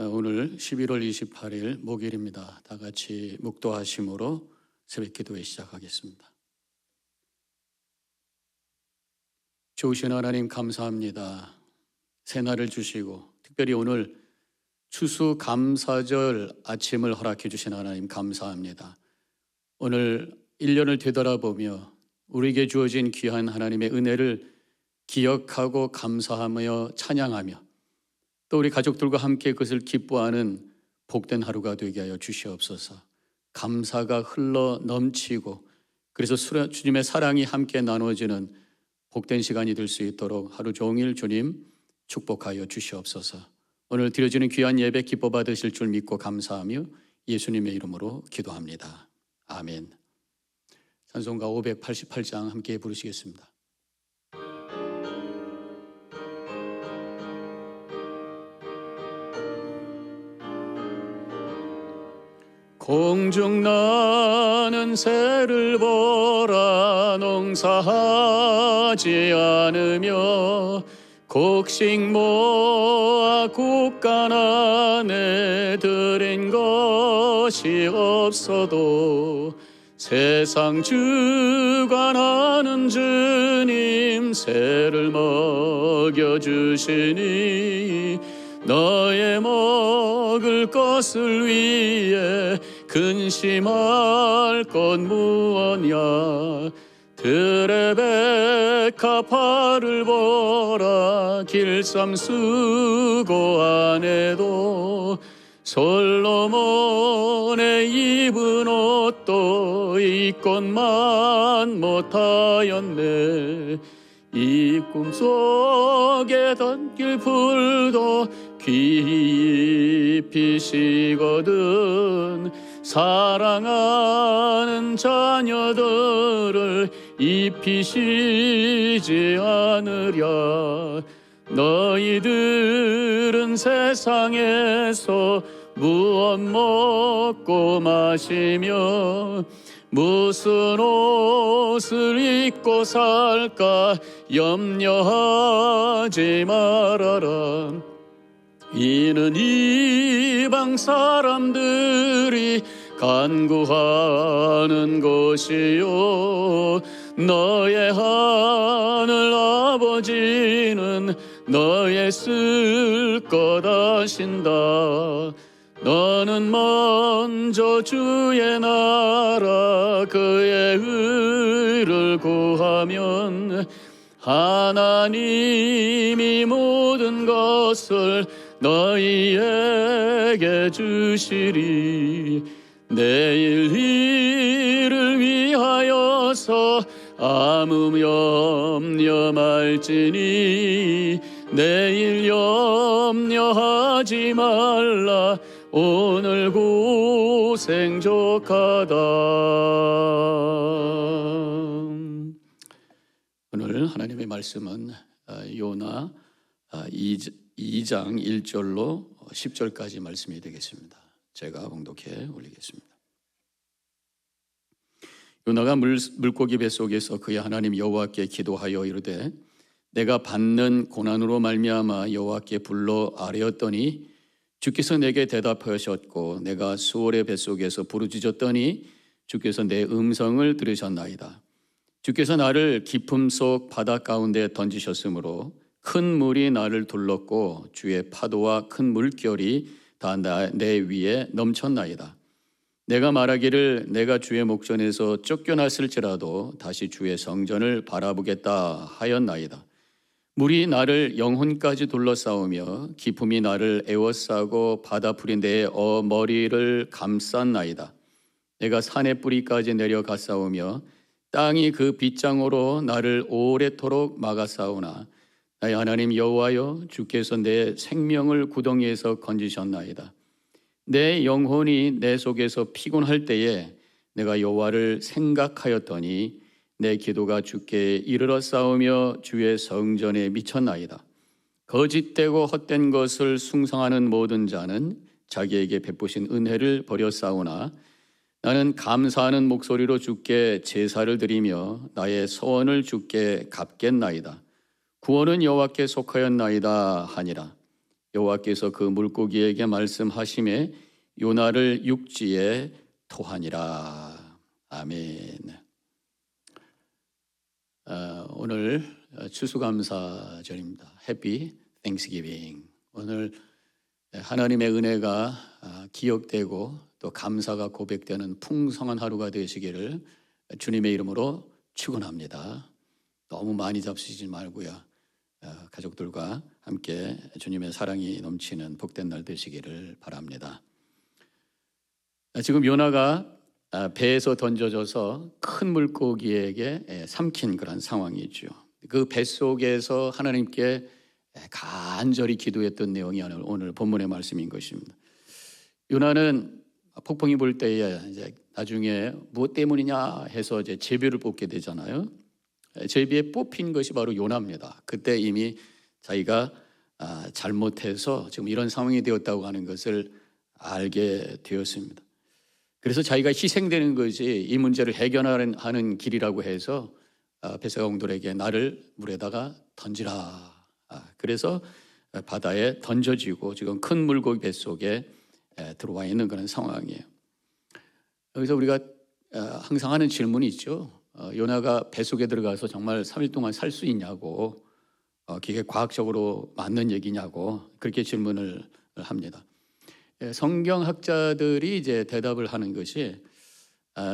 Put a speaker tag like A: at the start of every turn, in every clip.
A: 오늘 11월 28일 목요일입니다. 다 같이 묵도하심으로 새벽 기도회 시작하겠습니다. 좋으신 하나님 감사합니다. 새날을 주시고 특별히 오늘 추수감사절 아침을 허락해 주신 하나님 감사합니다. 오늘 1년을 되돌아보며 우리에게 주어진 귀한 하나님의 은혜를 기억하고 감사하며 찬양하며 또 우리 가족들과 함께 그것을 기뻐하는 복된 하루가 되게 하여 주시옵소서. 감사가 흘러 넘치고 그래서 주님의 사랑이 함께 나눠지는 복된 시간이 될 수 있도록 하루 종일 주님 축복하여 주시옵소서. 오늘 드려지는 귀한 예배 기뻐 받으실 줄 믿고 감사하며 예수님의 이름으로 기도합니다. 아멘. 찬송가 588장 함께 부르시겠습니다. 공중 나는 새를 보라. 농사하지 않으며 곡식 모아 국간 안에 들인 것이 없어도 세상 주관하는 주님 새를 먹여주시니 너의 먹을 것을 위해 근심할 것 무엇냐. 들의 백합화를 보라. 길쌈 수고 안에도 솔로몬의 입은 옷도 입것만 못하였네. 이 꿈속에 던길 풀도 깊이시거든. 사랑하는 자녀들을 입히시지 않으랴. 너희들은 세상에서 무엇 먹고 마시며 무슨 옷을 입고 살까 염려하지 말아라. 이는 이방 사람들이 간구하는 것이요 너의 하늘 아버지는 너의 쓸 것 아신다. 너는 먼저 주의 나라 그의 의를 구하면 하나님이 모든 것을 너희에게 주시리. 내일 일을 위하여서 아무 염려 말지니 내일 염려하지 말라. 오늘 고생 족하다. 오늘 하나님의 말씀은 요나 2장 1절로 10절까지 말씀이 되겠습니다. 제가 봉독해 올리겠습니다. 요나가 물고기 뱃속에서 그의 하나님 여호와께 기도하여 이르되 내가 받는 고난으로 말미암아 여호와께 불러 아뢰었더니 주께서 내게 대답하셨고 내가 수월의 뱃속에서 부르짖었더니 주께서 내 음성을 들으셨나이다. 주께서 나를 깊음 속 바다 가운데 던지셨으므로 큰 물이 나를 둘렀고 주의 파도와 큰 물결이 다 내 위에 넘쳤나이다. 내가 말하기를 내가 주의 목전에서 쫓겨났을지라도 다시 주의 성전을 바라보겠다 하였나이다. 물이 나를 영혼까지 둘러싸우며 기품이 나를 에워싸고 바다 풀인 데에 머리를 감쌌나이다. 내가 산의 뿌리까지 내려가싸우며 땅이 그 빗장으로 나를 오래도록 막아싸우나 나의 하나님 여호와여 주께서 내 생명을 구덩이에서 건지셨나이다. 내 영혼이 내 속에서 피곤할 때에 내가 여호와를 생각하였더니 내 기도가 주께 이르러 싸우며 주의 성전에 미쳤나이다. 거짓되고 헛된 것을 숭상하는 모든 자는 자기에게 베푸신 은혜를 버려 싸우나 나는 감사하는 목소리로 주께 제사를 드리며 나의 소원을 주께 갚겠나이다. 구원은 여호와께 속하였나이다 하니라. 여호와께서 그 물고기에게 말씀하심에 요나를 육지에 토하니라. 아멘. 오늘 추수감사절입니다. 해피 땡스기빙. 오늘 하나님의 은혜가 기억되고 또 감사가 고백되는 풍성한 하루가 되시기를 주님의 이름으로 축원합니다. 너무 많이 잡수시지 말고요. 가족들과 함께 주님의 사랑이 넘치는 복된 날 되시기를 바랍니다. 지금 요나가 배에서 던져져서 큰 물고기에게 삼킨 그런 상황이죠. 그 뱃속에서 하나님께 간절히 기도했던 내용이 오늘 본문의 말씀인 것입니다. 요나는 폭풍이 불 때에 이제 나중에 무엇 때문이냐 해서 이제 제비를 뽑게 되잖아요. 제비에 뽑힌 것이 바로 요나입니다. 그때 이미 자기가 잘못해서 지금 이런 상황이 되었다고 하는 것을 알게 되었습니다. 그래서 자기가 희생되는 것이 이 문제를 해결하는 길이라고 해서 베세가공들에게 나를 물에다가 던지라. 그래서 바다에 던져지고 지금 큰 물고기 뱃속에 들어와 있는 그런 상황이에요. 여기서 우리가 항상 하는 질문이 있죠. 요나가 뱃속에 들어가서 정말 3일 동안 살 수 있냐고, 그게 과학적으로 맞는 얘기냐고 그렇게 질문을 합니다. 성경학자들이 이제 대답을 하는 것이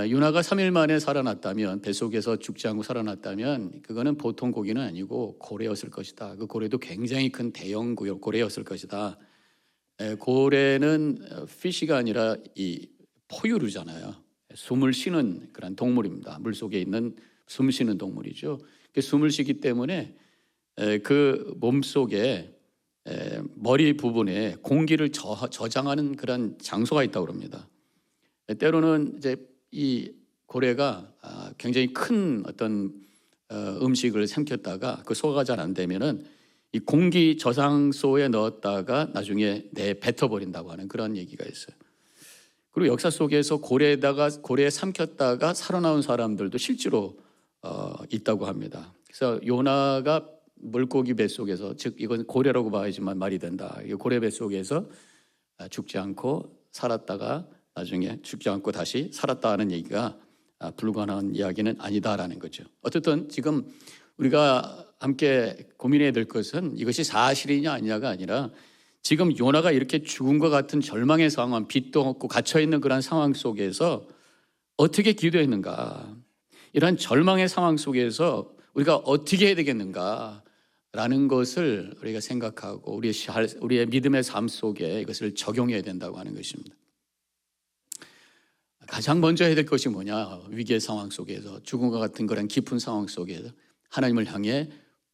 A: 요나가 3일 만에 살아났다면, 뱃속에서 죽지 않고 살아났다면 그거는 보통 고기는 아니고 고래였을 것이다. 그 고래도 굉장히 큰 대형 고래였을 것이다. 고래는 피쉬가 아니라 이 포유류잖아요. 숨을 쉬는 그런 동물입니다. 물속에 있는 숨 쉬는 동물이죠. 숨을 쉬기 때문에 그 몸속에 머리 부분에 공기를 저장하는 그런 장소가 있다고 합니다. 때로는 이제 이 고래가 굉장히 큰 어떤 음식을 삼켰다가 그 소화가 잘 안 되면은 이 공기 저장소에 넣었다가 나중에 뱉어버린다고 하는 그런 얘기가 있어요. 그리고 역사 속에서 고래에 삼켰다가 살아나온 사람들도 실제로 있다고 합니다. 그래서 요나가 물고기 뱃속에서, 즉 이건 고래라고 봐야지만 말이 된다. 이 고래 뱃속에서 죽지 않고 살았다가 나중에 죽지 않고 다시 살았다는 얘기가 불가능한 이야기는 아니다라는 거죠. 어쨌든 지금 우리가 함께 고민해야 될 것은 이것이 사실이냐 아니냐가 아니라 지금 요나가 이렇게 죽은 것 같은 절망의 상황, 빛도 없고 갇혀있는 그런 상황 속에서 어떻게 기도했는가, 이런 절망의 상황 속에서 우리가 어떻게 해야 되겠는가 라는 것을 우리가 생각하고 우리의 믿음의 삶 속에 이것을 적용해야 된다고 하는 것입니다. 가장 먼저 해야 될 것이 뭐냐, 위기의 상황 속에서, 죽음과 같은 그런 깊은 상황 속에서 하나님을 향해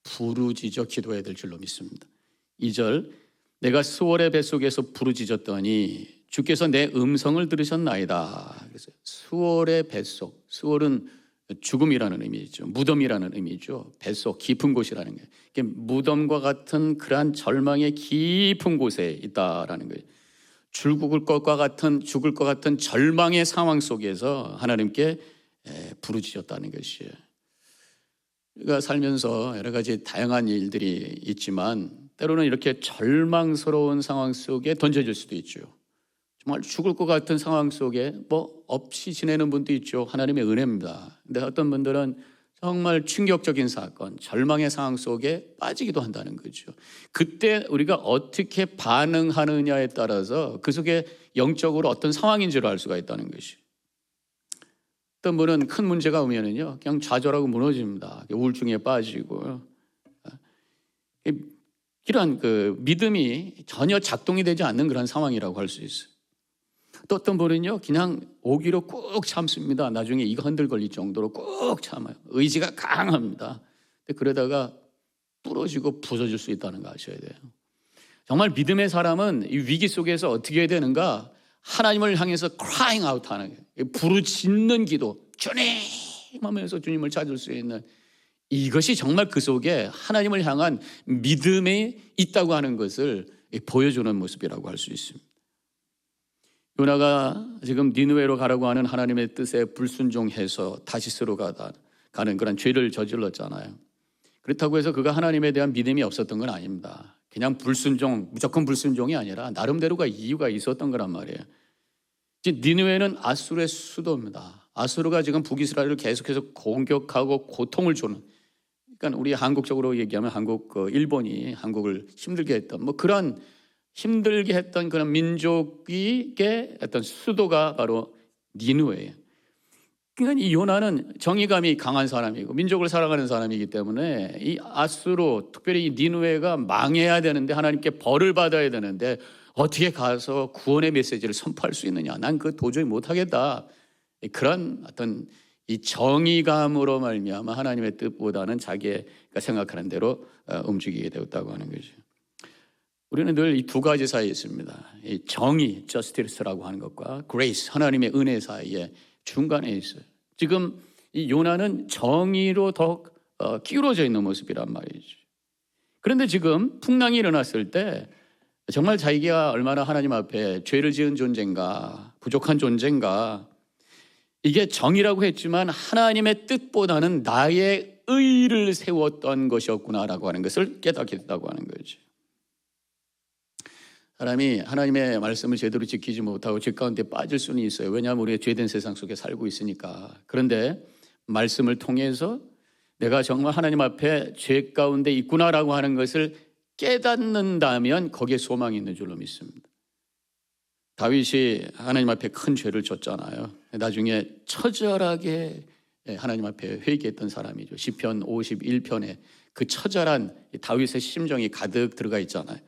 A: 부르짖어 기도해야 될 줄로 믿습니다. 2절, 내가 수월의 뱃속에서 부르짖었더니 주께서 내 음성을 들으셨나이다. 그래서 수월의 뱃속, 수월은 죽음이라는 의미죠. 무덤이라는 의미죠. 뱃속, 깊은 곳이라는 거예요. 이게 무덤과 같은 그러한 절망의 깊은 곳에 있다라는 거예요. 죽을 것 같은 절망의 상황 속에서 하나님께 부르짖었다는 것이에요. 우리가 살면서 여러 가지 다양한 일들이 있지만 때로는 이렇게 절망스러운 상황 속에 던져질 수도 있죠. 정말 죽을 것 같은 상황 속에 없이 지내는 분도 있죠. 하나님의 은혜입니다. 근데 어떤 분들은 정말 충격적인 사건, 절망의 상황 속에 빠지기도 한다는 거죠. 그때 우리가 어떻게 반응하느냐에 따라서 그 속에 영적으로 어떤 상황인지를 알 수가 있다는 것이죠. 어떤 분은 큰 문제가 오면은요, 그냥 좌절하고 무너집니다. 우울증에 빠지고. 이런 그 믿음이 전혀 작동이 되지 않는 그런 상황이라고 할 수 있어요. 또 어떤 분은요, 그냥 오기로 꾹 참습니다. 나중에 이가 흔들거릴 정도로 꾹 참아요. 의지가 강합니다. 근데 그러다가 부러지고 부서질 수 있다는 거 아셔야 돼요. 정말 믿음의 사람은 이 위기 속에서 어떻게 해야 되는가? 하나님을 향해서 crying out 하는 거예요. 부르짖는 기도, 주님 하면서 주님을 찾을 수 있는, 이것이 정말 그 속에 하나님을 향한 믿음이 있다고 하는 것을 보여주는 모습이라고 할 수 있습니다. 요나가 지금 니느웨로 가라고 하는 하나님의 뜻에 불순종해서 다시스로 가는 그런 죄를 저질렀잖아요. 그렇다고 해서 그가 하나님에 대한 믿음이 없었던 건 아닙니다. 그냥 불순종, 무조건 불순종이 아니라 나름대로가 이유가 있었던 거란 말이에요. 니느웨는 아수르의 수도입니다. 아수르가 지금 북이스라엘을 계속해서 공격하고 고통을 주는, 그러니까 우리 한국적으로 얘기하면 일본이 한국을 힘들게 했던 그런 힘들게 했던 그런 민족의 어떤 수도가 바로 니느웨예요. 그러니까 이 요나는 정의감이 강한 사람이고 민족을 사랑하는 사람이기 때문에 이 아수르, 특별히 이 니느웨가 망해야 되는데, 하나님께 벌을 받아야 되는데 어떻게 가서 구원의 메시지를 선포할 수 있느냐, 난 그거 도저히 못하겠다, 그런 어떤 이 정의감으로 말미암아 하나님의 뜻보다는 자기가 생각하는 대로 움직이게 되었다고 하는 거죠. 우리는 늘 이 두 가지 사이에 있습니다. 이 정의, justice라고 하는 것과 grace, 하나님의 은혜 사이에 중간에 있어요. 지금 이 요나는 정의로 더 기울어져 있는 모습이란 말이죠. 그런데 지금 풍랑이 일어났을 때 정말 자기가 얼마나 하나님 앞에 죄를 지은 존재인가, 부족한 존재인가, 이게 정의라고 했지만 하나님의 뜻보다는 나의 의를 세웠던 것이었구나라고 하는 것을 깨닫게 됐다고 하는 거죠. 사람이 하나님의 말씀을 제대로 지키지 못하고 죄 가운데 빠질 수는 있어요. 왜냐하면 우리가 죄된 세상 속에 살고 있으니까. 그런데 말씀을 통해서 내가 정말 하나님 앞에 죄 가운데 있구나라고 하는 것을 깨닫는다면 거기에 소망이 있는 줄로 믿습니다. 다윗이 하나님 앞에 큰 죄를 졌잖아요. 나중에 처절하게 하나님 앞에 회개했던 사람이죠. 시편 51편에 그 처절한 다윗의 심정이 가득 들어가 있잖아요.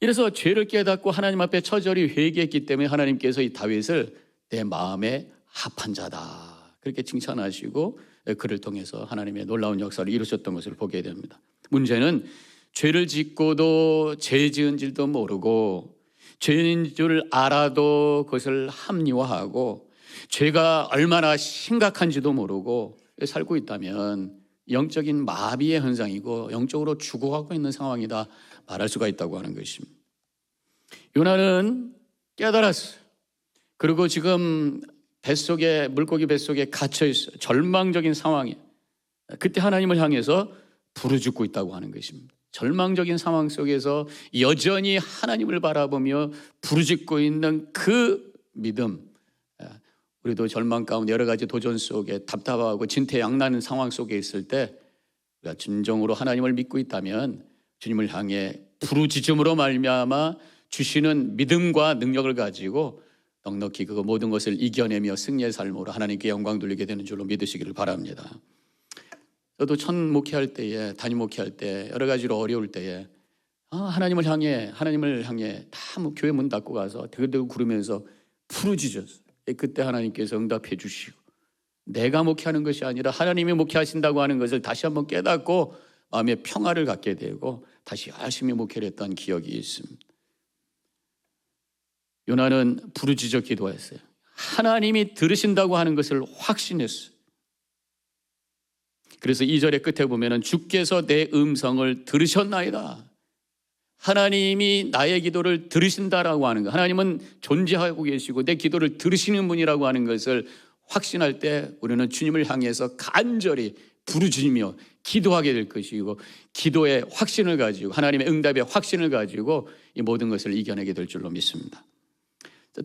A: 이래서 죄를 깨닫고 하나님 앞에 처절히 회개했기 때문에 하나님께서 이 다윗을 내 마음에 합한 자다, 그렇게 칭찬하시고 그를 통해서 하나님의 놀라운 역사를 이루셨던 것을 보게 됩니다. 문제는 죄를 짓고도 죄 지은 줄도 모르고, 죄인 줄 알아도 그것을 합리화하고, 죄가 얼마나 심각한지도 모르고 살고 있다면 영적인 마비의 현상이고 영적으로 죽어가고 있는 상황이다 말할 수가 있다고 하는 것입니다. 요나는 깨달았어요. 그리고 지금 물고기 뱃속에 갇혀 있어요. 절망적인 상황에 그때 하나님을 향해서 부르짖고 있다고 하는 것입니다. 절망적인 상황 속에서 여전히 하나님을 바라보며 부르짖고 있는 그 믿음, 우리도 절망 가운데 여러 가지 도전 속에 답답하고 진퇴양난하는 상황 속에 있을 때 우리가 진정으로 하나님을 믿고 있다면 주님을 향해 부르짖음으로 말미암아 주시는 믿음과 능력을 가지고 넉넉히 그 모든 것을 이겨내며 승리의 삶으로 하나님께 영광 돌리게 되는 줄로 믿으시기를 바랍니다. 저도 첫 목회할 때에, 담임 목회할 때, 여러 가지로 어려울 때에 하나님을 향해 다 교회 문 닫고 가서 대그대그 구르면서 부르짖었어요. 그때 하나님께서 응답해 주시고, 내가 목회하는 것이 아니라 하나님이 목회하신다고 하는 것을 다시 한번 깨닫고 마음의 평화를 갖게 되고 다시 열심히 목회를 했던 기억이 있습니다. 요나는 부르짖어 기도했어요. 하나님이 들으신다고 하는 것을 확신했어요. 그래서 2절의 끝에 보면은 주께서 내 음성을 들으셨나이다. 하나님이 나의 기도를 들으신다라고 하는 것, 하나님은 존재하고 계시고 내 기도를 들으시는 분이라고 하는 것을 확신할 때 우리는 주님을 향해서 간절히 부르짖으며 기도하게 될 것이고, 기도의 확신을 가지고 하나님의 응답의 확신을 가지고 이 모든 것을 이겨내게 될 줄로 믿습니다.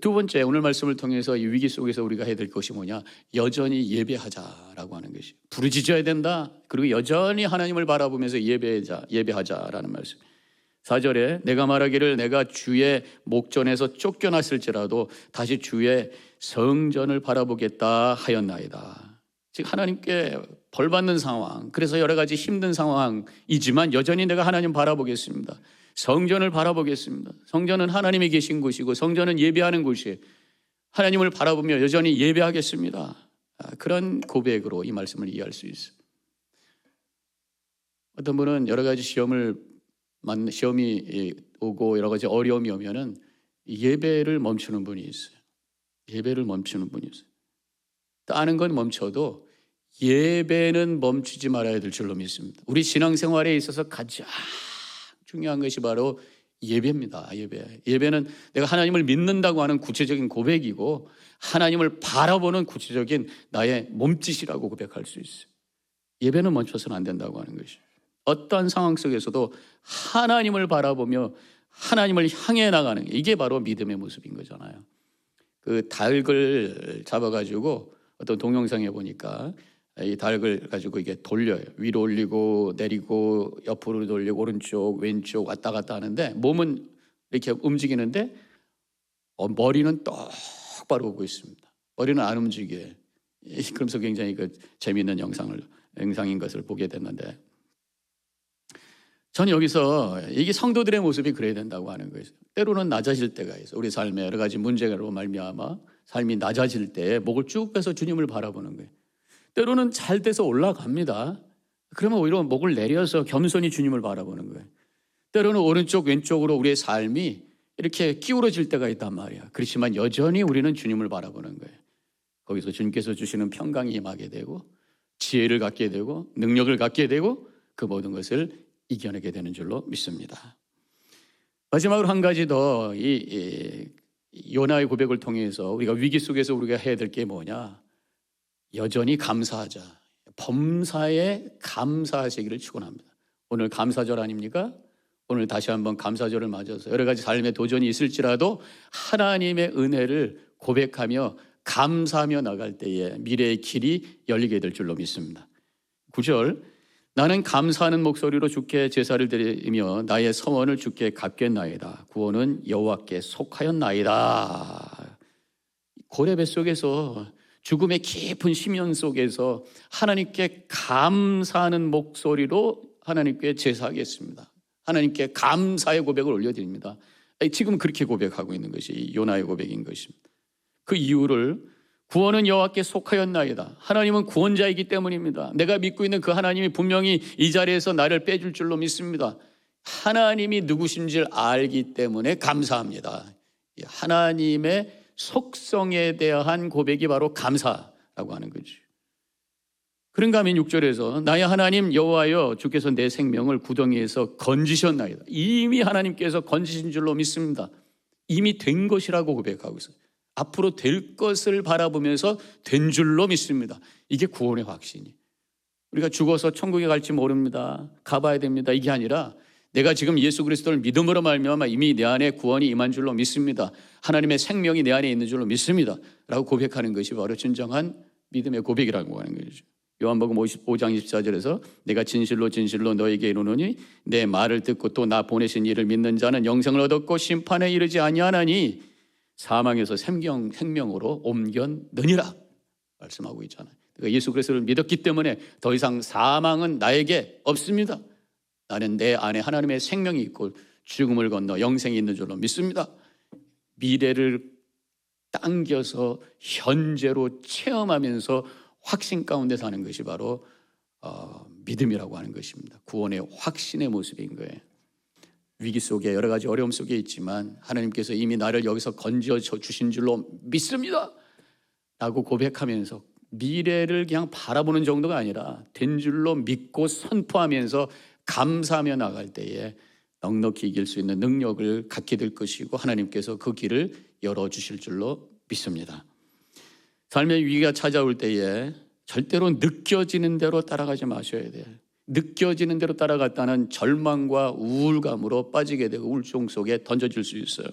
A: 두 번째, 오늘 말씀을 통해서 이 위기 속에서 우리가 해야 될 것이 뭐냐, 여전히 예배하자라고 하는 것이, 부르짖어야 된다. 그리고 여전히 하나님을 바라보면서 예배하자라는 말씀. 4절에 내가 말하기를 내가 주의 목전에서 쫓겨났을지라도 다시 주의 성전을 바라보겠다 하였나이다. 즉 하나님께 벌받는 상황, 그래서 여러 가지 힘든 상황이지만 여전히 내가 하나님 바라보겠습니다. 성전을 바라보겠습니다. 성전은 하나님이 계신 곳이고 성전은 예배하는 곳이에요. 하나님을 바라보며 여전히 예배하겠습니다. 그런 고백으로 이 말씀을 이해할 수 있어요. 어떤 분은 여러 가지 시험이 오고 여러 가지 어려움이 오면은 예배를 멈추는 분이 있어요. 예배를 멈추는 분이 있어요. 다른 건 멈춰도 예배는 멈추지 말아야 될 줄로 믿습니다. 우리 신앙생활에 있어서 가장 중요한 것이 바로 예배입니다. 예배는 내가 하나님을 믿는다고 하는 구체적인 고백이고 하나님을 바라보는 구체적인 나의 몸짓이라고 고백할 수 있어요. 예배는 멈춰서는 안 된다고 하는 것이죠. 어떠한 상황 속에서도 하나님을 바라보며 하나님을 향해 나가는 게 이게 바로 믿음의 모습인 거잖아요. 그 닭을 잡아가지고 어떤 동영상에 보니까 이 닭을 가지고 이게 돌려요. 위로 올리고 내리고 옆으로 돌리고 오른쪽 왼쪽 왔다 갔다 하는데 몸은 이렇게 움직이는데 머리는 똑바로 오고 있습니다. 머리는 안 움직여요. 그러면서 굉장히 재미있는 영상인 것을 보게 됐는데, 저는 여기서 이게 성도들의 모습이 그래야 된다고 하는 거예요. 때로는 낮아질 때가 있어요. 우리 삶에 여러 가지 문제로 말미암아 삶이 낮아질 때 목을 쭉 빼서 주님을 바라보는 거예요. 때로는 잘 돼서 올라갑니다. 그러면 오히려 목을 내려서 겸손히 주님을 바라보는 거예요. 때로는 오른쪽 왼쪽으로 우리의 삶이 이렇게 기울어질 때가 있단 말이야. 그렇지만 여전히 우리는 주님을 바라보는 거예요. 거기서 주님께서 주시는 평강이 임하게 되고 지혜를 갖게 되고 능력을 갖게 되고 그 모든 것을 이겨내게 되는 줄로 믿습니다. 마지막으로 한 가지 더 이 요나의 고백을 통해서 우리가 위기 속에서 우리가 해야 될 게 뭐냐? 여전히 감사하자. 범사에 감사하시기를 축원합니다. 오늘 감사절 아닙니까? 오늘 다시 한번 감사절을 맞아서 여러 가지 삶의 도전이 있을지라도 하나님의 은혜를 고백하며 감사하며 나갈 때에 미래의 길이 열리게 될 줄로 믿습니다. 9절, 나는 감사하는 목소리로 주께 제사를 드리며 나의 서원을 주께 갚겠나이다. 구원은 여호와께 속하였나이다. 고레 뱃속에서 죽음의 깊은 심연 속에서 하나님께 감사하는 목소리로 하나님께 제사하겠습니다. 하나님께 감사의 고백을 올려드립니다. 지금 그렇게 고백하고 있는 것이 요나의 고백인 것입니다. 그 이유를 구원은 여호와께 속하였나이다. 하나님은 구원자이기 때문입니다. 내가 믿고 있는 그 하나님이 분명히 이 자리에서 나를 빼줄 줄로 믿습니다. 하나님이 누구신지를 알기 때문에 감사합니다. 하나님의 속성에 대한 고백이 바로 감사라고 하는 거죠. 그런가 하면 6절에서 나의 하나님 여호와여 주께서 내 생명을 구덩이에서 건지셨나이다. 이미 하나님께서 건지신 줄로 믿습니다. 이미 된 것이라고 고백하고 있어요. 앞으로 될 것을 바라보면서 된 줄로 믿습니다. 이게 구원의 확신이. 우리가 죽어서 천국에 갈지 모릅니다. 가봐야 됩니다. 이게 아니라 내가 지금 예수 그리스도를 믿음으로 말미암아 이미 내 안에 구원이 임한 줄로 믿습니다. 하나님의 생명이 내 안에 있는 줄로 믿습니다. 라고 고백하는 것이 바로 진정한 믿음의 고백이라고 하는 거죠. 요한복음 5장 24절에서 내가 진실로 진실로 너에게 이르노니 내 말을 듣고 또 나 보내신 이를 믿는 자는 영생을 얻었고 심판에 이르지 아니하나니 사망에서 생명으로 옮겼느니라 말씀하고 있잖아요. 그러니까 예수 그리스도를 믿었기 때문에 더 이상 사망은 나에게 없습니다. 나는 내 안에 하나님의 생명이 있고 죽음을 건너 영생이 있는 줄로 믿습니다. 미래를 당겨서 현재로 체험하면서 확신 가운데 사는 것이 바로 믿음이라고 하는 것입니다. 구원의 확신의 모습인 거예요. 위기 속에 여러 가지 어려움 속에 있지만 하나님께서 이미 나를 여기서 건져 주신 줄로 믿습니다 라고 고백하면서 미래를 그냥 바라보는 정도가 아니라 된 줄로 믿고 선포하면서 감사하며 나갈 때에 넉넉히 이길 수 있는 능력을 갖게 될 것이고 하나님께서 그 길을 열어주실 줄로 믿습니다. 삶의 위기가 찾아올 때에 절대로 느껴지는 대로 따라가지 마셔야 돼요. 느껴지는 대로 따라갔다는 절망과 우울감으로 빠지게 되고 우울증 속에 던져질 수 있어요.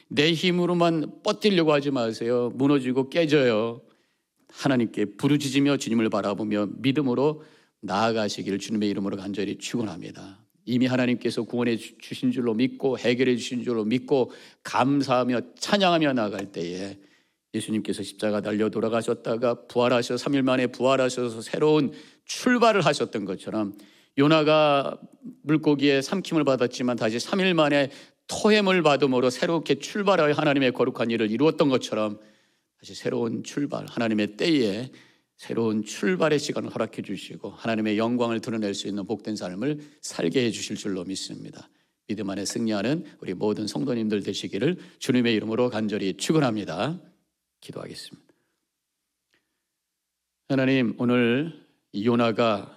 A: 내 힘으로만 뻗으려고 하지 마세요. 무너지고 깨져요. 하나님께 부르짖으며 주님을 바라보며 믿음으로 나아가시기를 주님의 이름으로 간절히 축원합니다. 이미 하나님께서 구원해 주신 줄로 믿고 해결해 주신 줄로 믿고 감사하며 찬양하며 나아갈 때에 예수님께서 십자가 달려 돌아가셨다가 부활하셔서 3일 만에 부활하셔서 새로운 출발을 하셨던 것처럼 요나가 물고기에 삼킴을 받았지만 다시 3일 만에 토햄을 받음으로 새롭게 출발하여 하나님의 거룩한 일을 이루었던 것처럼 다시 새로운 출발, 하나님의 때에 새로운 출발의 시간을 허락해 주시고 하나님의 영광을 드러낼 수 있는 복된 삶을 살게 해 주실 줄로 믿습니다. 믿음 안에 승리하는 우리 모든 성도님들 되시기를 주님의 이름으로 간절히 축원합니다. 기도하겠습니다. 하나님, 오늘 요나가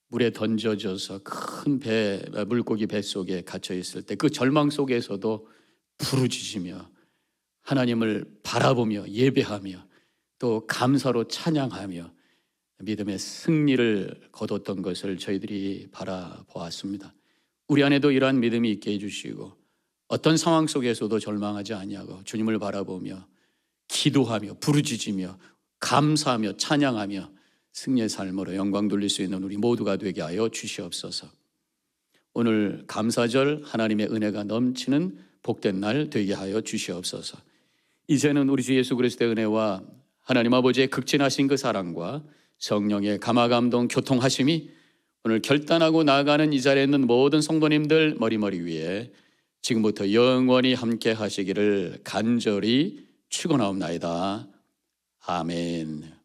A: 물에 던져져서 큰 물고기 뱃속에 갇혀 있을 때 그 절망 속에서도 부르짖으며 하나님을 바라보며 예배하며 또 감사로 찬양하며 믿음의 승리를 거뒀던 것을 저희들이 바라보았습니다. 우리 안에도 이러한 믿음이 있게 해주시고 어떤 상황 속에서도 절망하지 아니하고 주님을 바라보며 기도하며 부르짖으며 감사하며 찬양하며 승리의 삶으로 영광 돌릴 수 있는 우리 모두가 되게 하여 주시옵소서. 오늘 감사절 하나님의 은혜가 넘치는 복된 날 되게 하여 주시옵소서. 이제는 우리 주 예수 그리스도의 은혜와 하나님 아버지의 극진하신 그 사랑과 성령의 감화감동 교통하심이 오늘 결단하고 나아가는 이 자리에 있는 모든 성도님들 머리머리 위에 지금부터 영원히 함께 하시기를 간절히 축원하옵나이다. 아멘.